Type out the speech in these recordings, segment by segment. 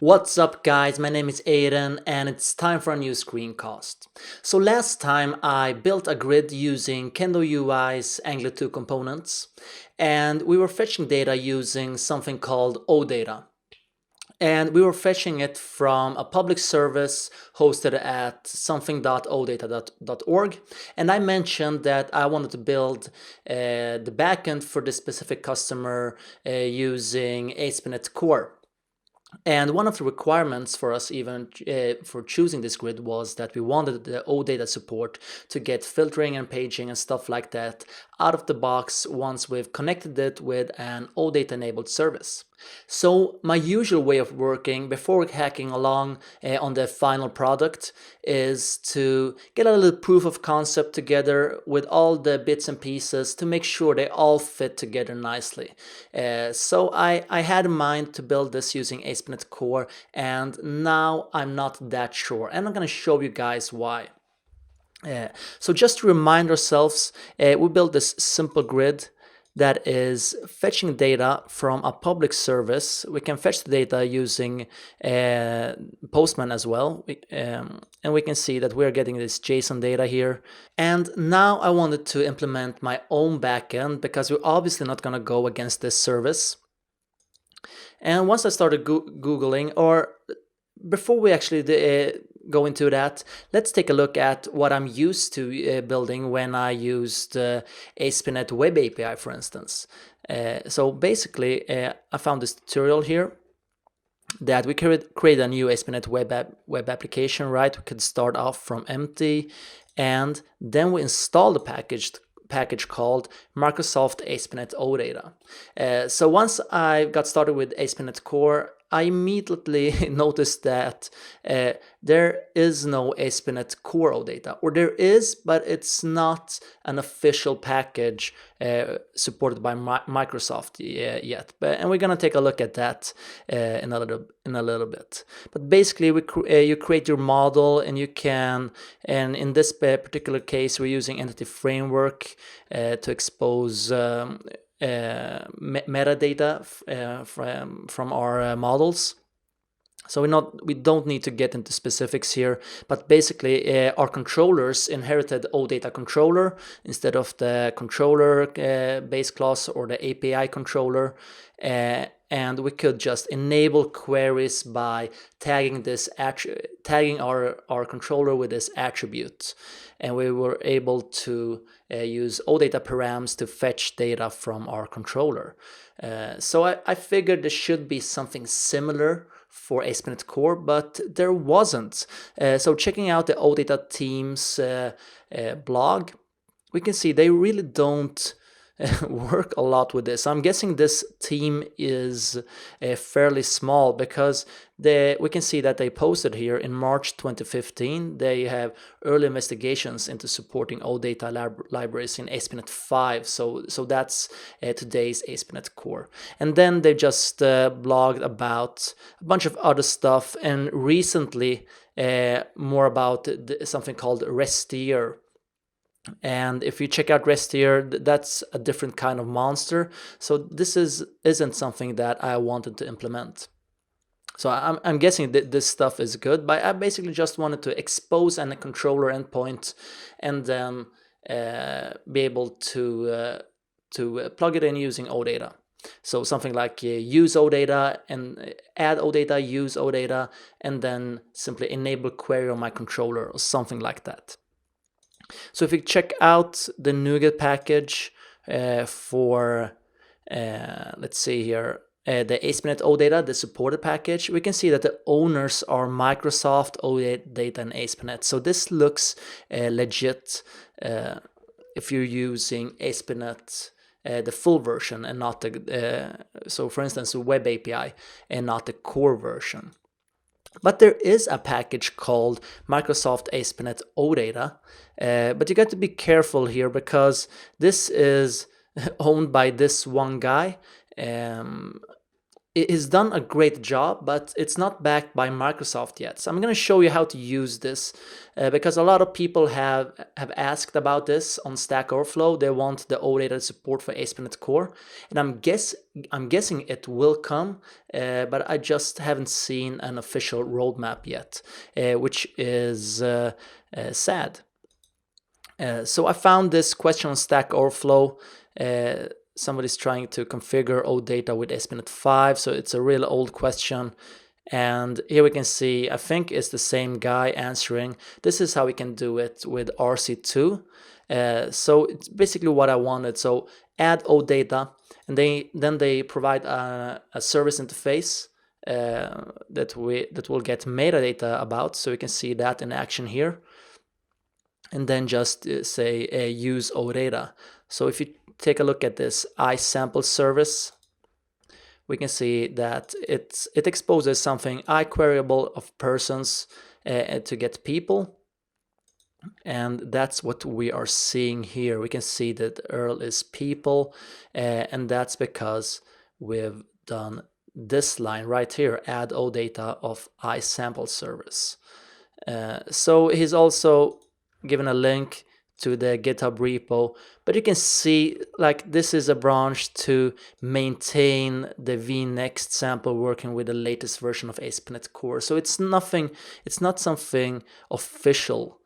What's up guys, my name is Aiden and it's time for a new screencast. So last time I built a grid using Kendo UI's Angular 2 components and we were fetching data using something called OData. And we were fetching it from a public service hosted at something.odata.org. And I mentioned that I wanted to build the backend for this specific customer using AspNet Core. And one of the requirements for us even for choosing this grid was that we wanted the OData support to get filtering and paging and stuff like that out of the box once we've connected it with an OData enabled service. So my usual way of working before hacking along on the final product is to get a little proof of concept together with all the bits and pieces to make sure they all fit together nicely. So I had in mind to build this using AspNet Core, and now I'm not that sure, and I'm going to show you guys why. So just to remind ourselves, we built this simple grid that is fetching data from a public service. We can fetch the data using Postman as well. And we can see that we're getting this JSON data here. And now I wanted to implement my own backend because we're obviously not going to go against this service. And once I started Googling, or before we actually go into that, let's take a look at what I'm used to building when I used AspNet Web API, for instance. So basically, I found this tutorial here that we could create a new AspNet web application, right? We could start off from empty, and then we install the package called Microsoft AspNet OData. So once I got started with AspNet Core, I immediately noticed that there is no AspNet Core OData, or there is, but it's not an official package supported by Microsoft yet. And we're gonna take a look at that in a little bit. But basically, you create your model, and you can. And in this particular case, we're using Entity Framework to expose metadata from our models. So we don't need to get into specifics here, but basically our controllers inherited OData controller instead of the controller base class or the API controller. And we could just enable queries by tagging our controller with this attribute, and we were able to use OData params to fetch data from our controller. So I figured there should be something similar for AspNet Core, but there wasn't. So checking out the OData team's blog, we can see they really don't work a lot with this. I'm guessing this team is fairly small because we can see that they posted here in March 2015. They have early investigations into supporting OData libraries in AspNet 5. So that's today's AspNet Core. And then they just blogged about a bunch of other stuff, and recently more about something called Restier. And if you check out Restier, that's a different kind of monster. So this isn't something that I wanted to implement. So I'm guessing that this stuff is good, but I basically just wanted to expose a controller endpoint and then be able to plug it in using OData. So something like use OData and add OData, use OData, and then simply enable query on my controller or something like that. So if you check out the NuGet package for, let's see here, the AspNet OData, the supported package, we can see that the owners are Microsoft, OData, and AspNet. So this looks legit if you're using AspNet, the full version, and not the, so for instance, the web API and not the core version. But there is a package called Microsoft AspNet OData, but you got to be careful here because this is owned by this one guy, it has done a great job, but it's not backed by Microsoft yet. So I'm going to show you how to use this because a lot of people have asked about this on Stack Overflow. They want the OData support for AspNet Core, and I'm guessing it will come, but I just haven't seen an official roadmap yet, which is sad. So I found this question on Stack Overflow. Somebody's trying to configure OData with AspNet 5, so it's a real old question. And here we can see, I think it's the same guy answering. This is how we can do it with RC2. So it's basically what I wanted. So add OData, and then they provide a service interface that will get metadata about. So we can see that in action here. And then just say use OData. So if you take a look at this iSample service, we can see that it exposes something iQueryable of persons to get people. And that's what we are seeing here. We can see that Earl is people, and that's because we've done this line right here, add OData of iSample service. So he's also given a link to the GitHub repo, but you can see like this is a branch to maintain the vNext sample working with the latest version of AspNet Core. So it's not something official.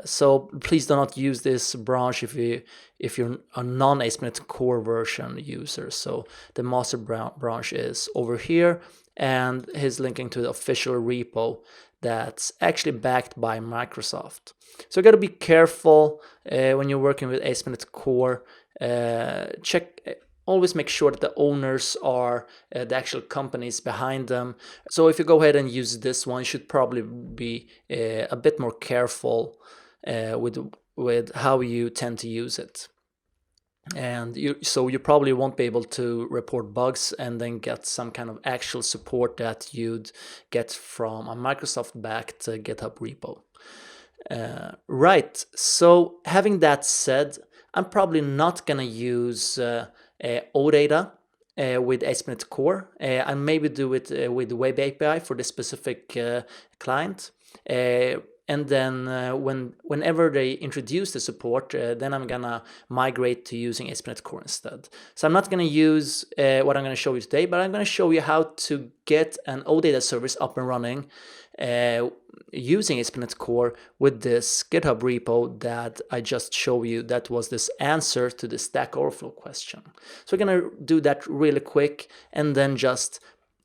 So please do not use this branch if you're a non-AspNet Core version user. So the master branch is over here, and he's linking to the official repo that's actually backed by Microsoft. So you got to be careful when you're working with AspNet Core. Always make sure that the owners are the actual companies behind them. So if you go ahead and use this one, you should probably be a bit more careful with how you tend to use it. And you probably won't be able to report bugs and then get some kind of actual support that you'd get from a Microsoft-backed GitHub repo. Right, so having that said, I'm probably not gonna use OData with AspNet Core. I maybe do it with the Web API for the specific client. And then whenever they introduce the support, then I'm gonna migrate to using AspNet Core instead. So I'm not gonna use what I'm gonna show you today, but I'm gonna show you how to get an OData service up and running using AspNet Core with this GitHub repo that I just showed you. That was this answer to the Stack Overflow question. So we're gonna do that really quick and then just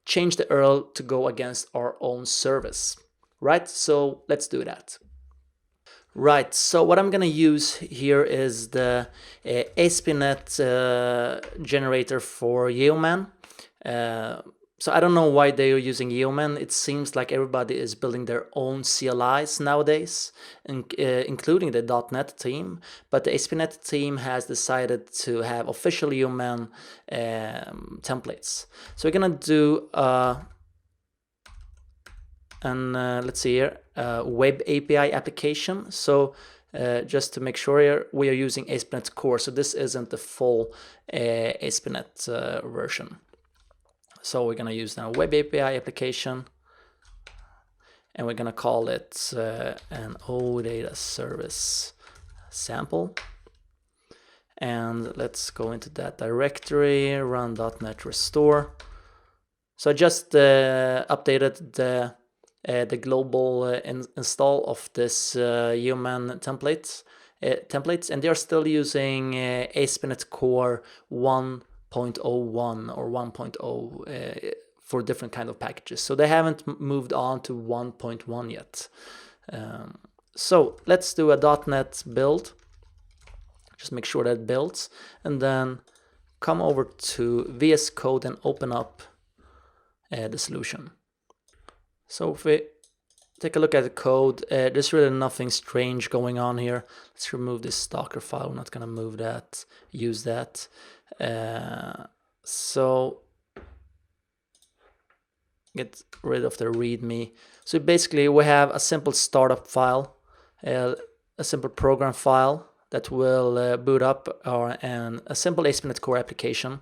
change the URL to go against our own service. Right, so let's do that. Right, so what I'm gonna use here is the AspNet generator for Yeoman. So I don't know why they are using Yeoman. It seems like everybody is building their own CLIs nowadays, including the .NET team. But the AspNet team has decided to have official Yeoman templates. So we're gonna do let's see here, Web API application. So just to make sure here, we are using AspNet Core. So this isn't the full AspNet version. So we're gonna use now Web API application, and we're gonna call it an OData service sample. And let's go into that directory, run .NET restore. So I just updated the global install of this Yeoman templates, and they are still using AspNet Core 1.01 or 1.0 for different kind of packages. So they haven't moved on to 1.1 yet. So let's do a .NET build. Just make sure that it builds, and then come over to VS Code and open up the solution. So if we take a look at the code, there's really nothing strange going on here. Let's remove this Docker file. We're not going to use that. So get rid of the README. So basically we have a simple startup file, a simple program file that will boot up a simple AspNet Core application.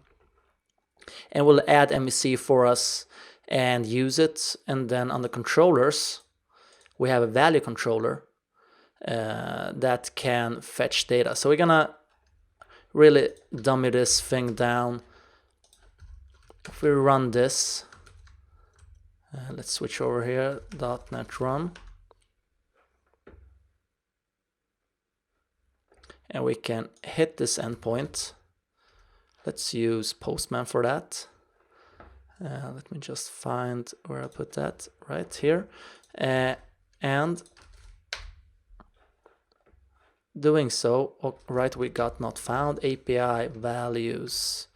and we'll add MVC for us and use it. And then on the controllers, we have a value controller that can fetch data. So we're gonna really dummy this thing down. If we run this, let's switch over here, .NET run. And we can hit this endpoint. Let's use Postman for that. Let me just find where I put that, right here. And doing so, right, we got not found API values.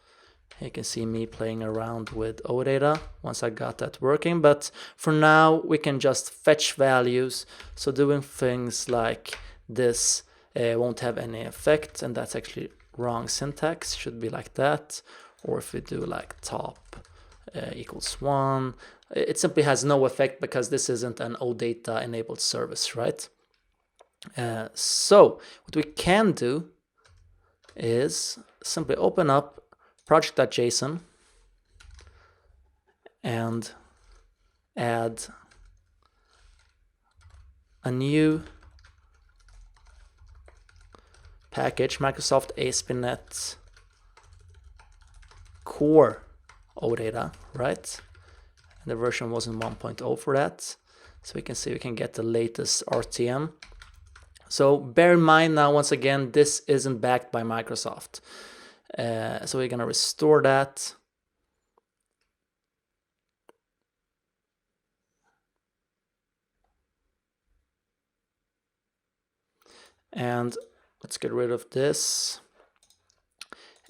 You can see me playing around with OData once I got that working, but for now we can just fetch values. So doing things like this won't have any effect, and that's actually wrong syntax. Should be like that. Or if we do like top equals 1, it simply has no effect because this isn't an OData enabled service, right? So what we can do is simply open up project.json and add a new package, Microsoft AspNet Core OData, right? And the version wasn't 1.0 for that. So we can see we can get the latest RTM. So bear in mind now, once again, this isn't backed by Microsoft. So we're gonna restore that. And let's get rid of this.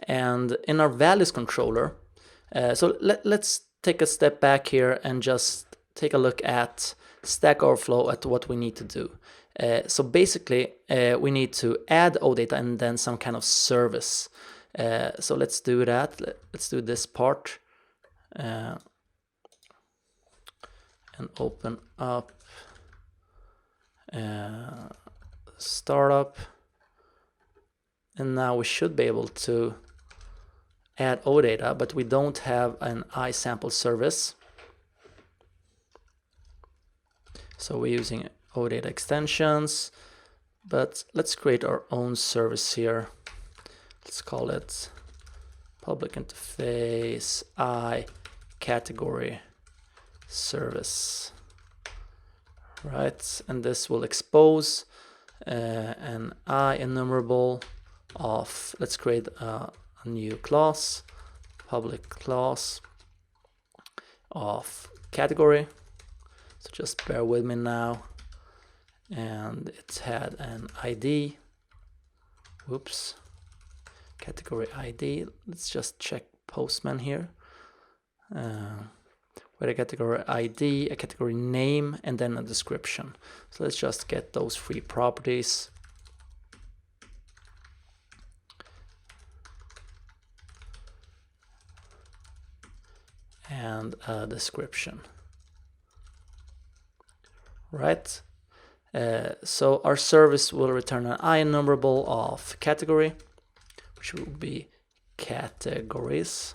And in our values controller, so let's take a step back here and just take a look at Stack Overflow at what we need to do. So basically, we need to add OData and then some kind of service. So let's do that. Let's do this part and open up startup. And now we should be able to add OData, but we don't have an iSample service. So we're using OData extensions, but let's create our own service here. Let's call it public interface I category service, right? And this will expose an I enumerable of, let's create a new class, public class of category. So just bear with me now. And it had an ID. Whoops. Category ID. Let's just check Postman here. With a category ID, a category name, and then a description. So let's just get those three properties. And a description. Right. So our service will return an I enumerable of category, which will be categories.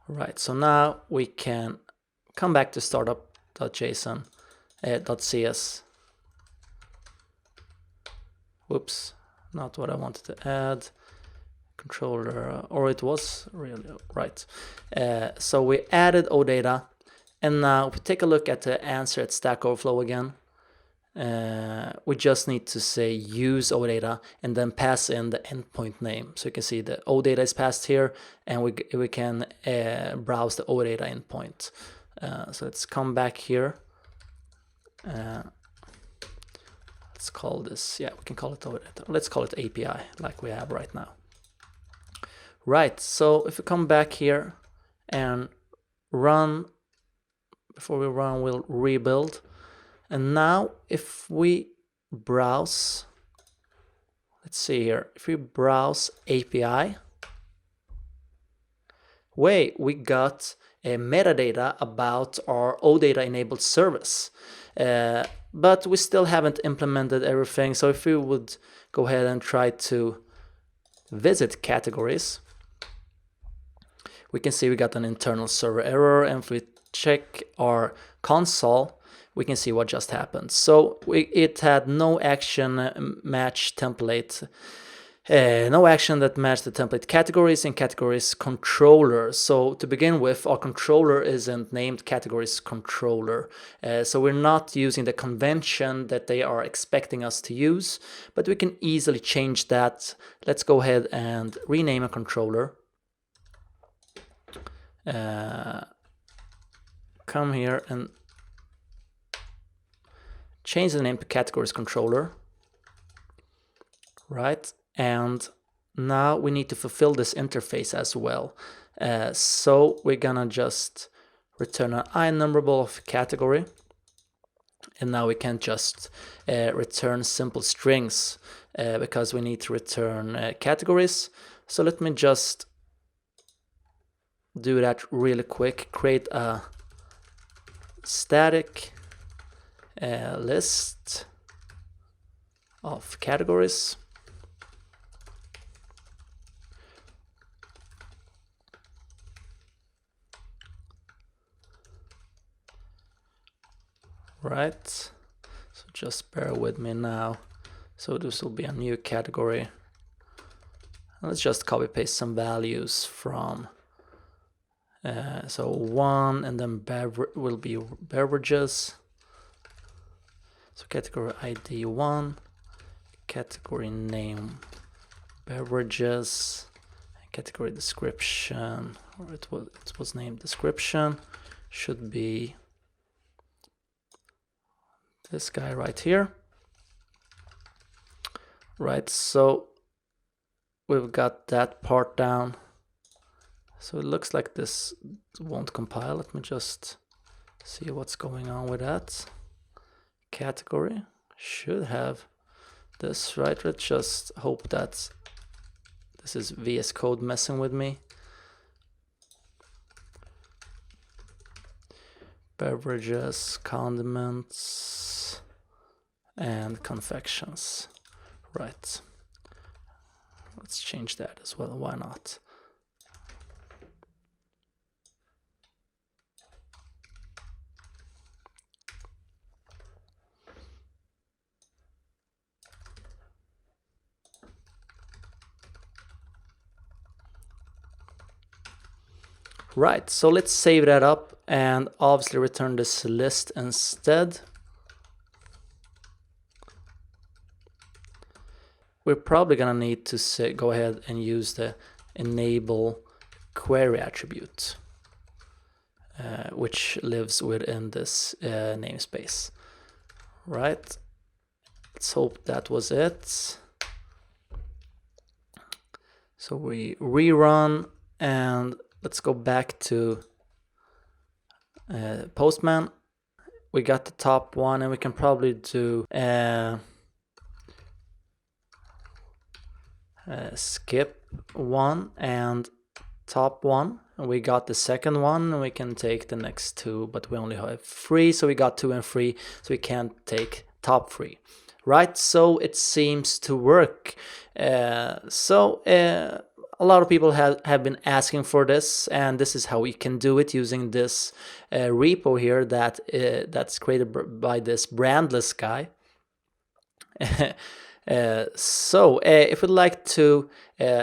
Right, so now we can come back to startup.json, .cs. Whoops, not what I wanted to add. Controller, or it was really right. So we added OData, and now if we take a look at the answer at Stack Overflow again, we just need to say use OData and then pass in the endpoint name. So you can see the OData is passed here, and we can browse the OData endpoint. So let's come back here. Let's call this, yeah, we can call it OData. Let's call it API like we have right now. Right, so if we come back here and run, before we run, we'll rebuild. And now if we browse, let's see here, if we browse API, wait, we got a metadata about our OData enabled service. but we still haven't implemented everything. So if we would go ahead and try to visit categories, we can see we got an internal server error, and if we check our console, we can see what just happened. So it had no action match template, no action that matched the template categories and categories controller. So to begin with, our controller isn't named categories controller. So we're not using the convention that they are expecting us to use, but we can easily change that. Let's go ahead and rename a controller. Come here and change the name to categories controller, right? And now we need to fulfill this interface as well. So we're gonna just return an INumberable of category, and now we can't just return simple strings because we need to return categories. So let me just do that really quick. Create a static list of categories. Right, so just bear with me now. So this will be a new category. Let's just copy paste some values from so 1, and then will be beverages. So category ID 1, category name beverages, category description, or it was named description, should be this guy right here. Right, so we've got that part down. So it looks like this won't compile. Let me just see what's going on with that. Category should have this, right? Let's just hope that this is VS Code messing with me. Beverages, condiments, and confections. Right. Let's change that as well. Why not? Right, so let's save that up and obviously return this list instead. We're probably gonna need to go ahead and use the enable query attribute, which lives within this namespace. Right, let's hope that was it. So we rerun, and let's go back to Postman. We got the top one, and we can probably do skip one and top one. And we got the second one, and we can take the next two, but we only have 3, so we got 2 and 3, so we can't take top 3. Right, so it seems to work. A lot of people have been asking for this, and this is how we can do it using this repo here that's created by this brandless guy. If we'd like to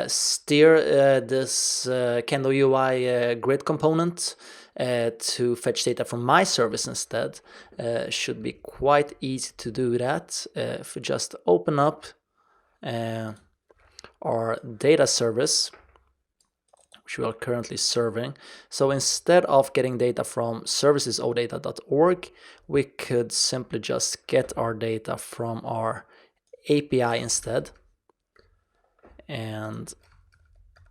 steer this Kendo UI grid component to fetch data from my service instead, should be quite easy to do that. If we just open up our data service, which we are currently serving. So instead of getting data from services odata.org, we could simply just get our data from our API instead, and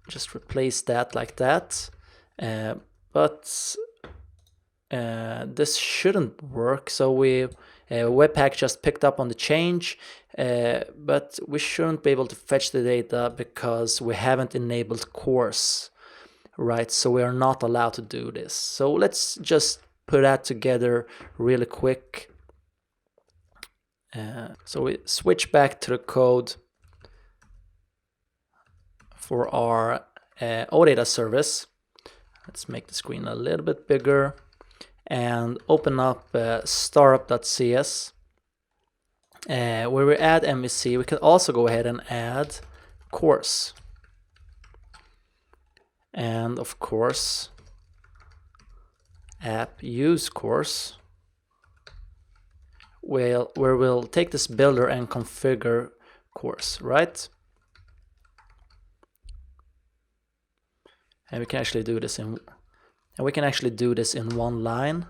just replace that like that. But this shouldn't work. So Webpack just picked up on the change, but we shouldn't be able to fetch the data because we haven't enabled cores, right? So we are not allowed to do this. So let's just put that together really quick. So we switch back to the code for our OData service. Let's make the screen a little bit bigger and open up startup.cs. Where we add MVC, we can also go ahead and add course. And of course, app use course, where we'll take this builder and configure course, right? And we can actually do this in one line.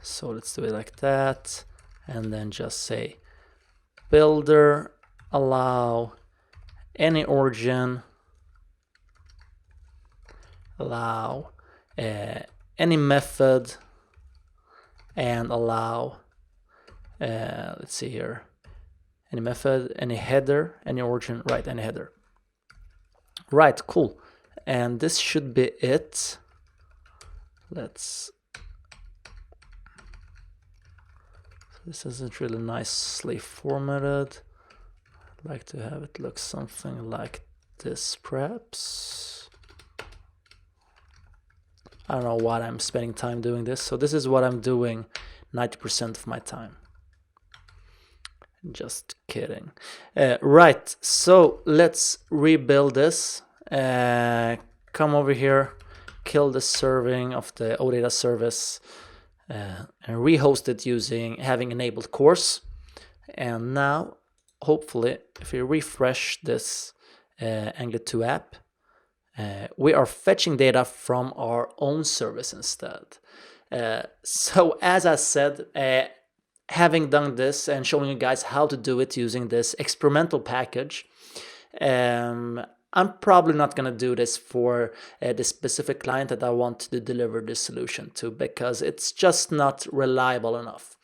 So let's do it like that, and then just say builder allow any origin, allow any method, and allow let's see here, any method, any header, any origin, right, any header. Right, cool. And this should be it. This isn't really nicely formatted. I'd like to have it look something like this, perhaps. I don't know what I'm spending time doing this. So this is what I'm doing 90% of my time. Just kidding. Right, so let's rebuild this. Come over here, kill the serving of the OData service, and rehost it having enabled course. And now, hopefully, if we refresh this Angular 2 app, we are fetching data from our own service instead. So as I said, having done this and showing you guys how to do it using this experimental package, I'm probably not going to do this for the specific client that I want to deliver this solution to, because it's just not reliable enough.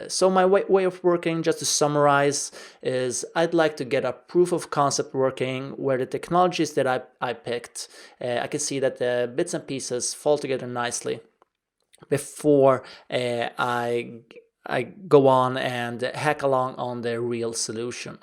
So my way of working, just to summarize, is I'd like to get a proof of concept working where the technologies that I picked, I can see that the bits and pieces fall together nicely before I go on and hack along on the real solution.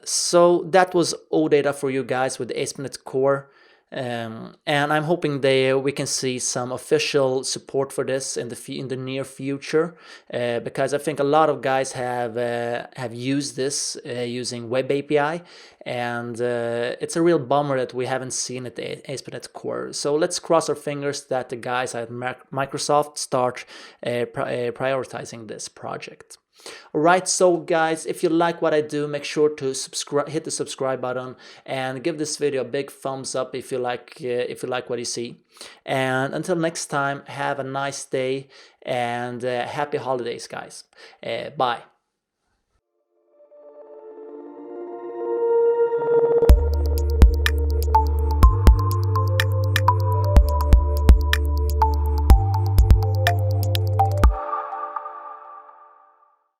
So that was OData for you guys with the AspNet Core, and I'm hoping we can see some official support for this in the near future, because I think a lot of guys have used this using Web API, and it's a real bummer that we haven't seen it at AspNet Core. So let's cross our fingers that the guys at Microsoft start prioritizing this project. Alright, so guys, if you like what I do, make sure to hit the subscribe button and give this video a big thumbs up if you like what you see. And until next time, have a nice day and happy holidays, guys. Bye.